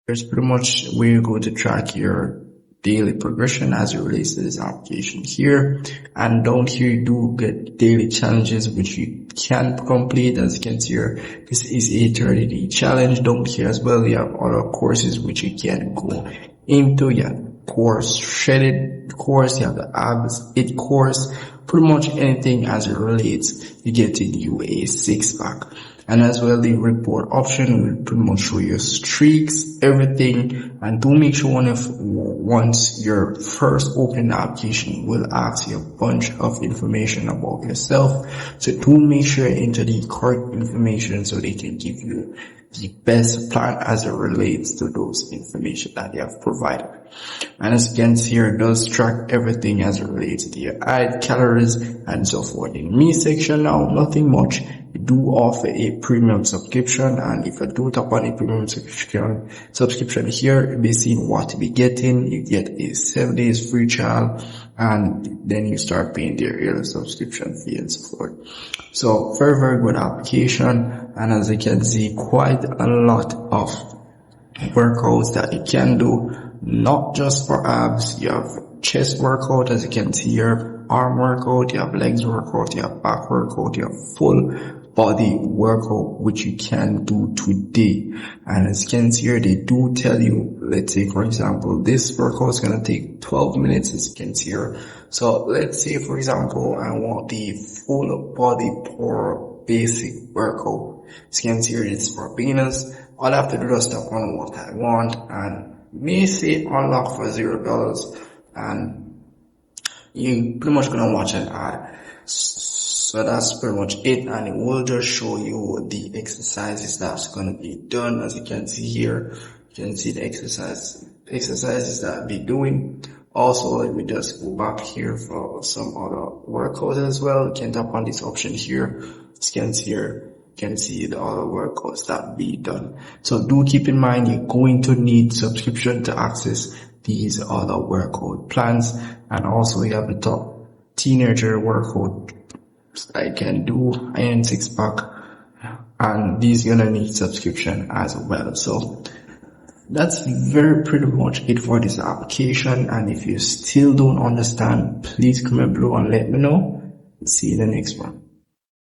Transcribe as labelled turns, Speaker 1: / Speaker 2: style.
Speaker 1: Here's pretty much where you go to track your daily progression as it relates to this application here. And down here you do get daily challenges which you can complete. As you can see here, this is a 30-day challenge. Down here as well you have other courses which you can go into. You have course, shredded course, you have the abs, it course, pretty much anything as it relates. You get to do a 6-pack. And as well, the report option will pretty much show your streaks, everything. And do make sure once your first open application will ask you a bunch of information about yourself. So do make sure you enter the correct information so they can give you the best plan as it relates to those information that they have provided. And as you can see here, it does track everything as it relates to your height, calories, and so forth. In me section now, nothing much. You do offer a premium subscription, and if you do tap on a premium subscription here, you'll be seeing what you'll be getting. You get a 7 days free trial, and then you start paying their yearly subscription fee and so forth. So very, very good application. And as you can see, quite a lot of workouts that you can do, not just for abs. You have chest workout, as you can see here, arm workout, you have legs workout, you have back workout, you have full body workout which you can do today. And as you can see here, they do tell you, let's say for example, this workout is going to take 12 minutes, as you can see here. So let's say for example, I want the full body power basic workout. As you can see here, it's for beginners. All I have to do is tap on what I want and may say unlock for $0, and you pretty much gonna watch an ad. So that's pretty much it, and it will just show you the exercises that's gonna be done. As you can see here, you can see the exercises that I'll be doing. Also, let me just go back here for some other workouts as well. You can tap on this option here. As you can see here, you can see the other workouts that be done. So do keep in mind you're going to need subscription to access these other workout plans. And also you have the top teenager workout I can do, iron 6-pack, and these gonna need subscription as well. So that's very pretty much it for this application. And if you still don't understand, please comment below and let me know. See you in the next one.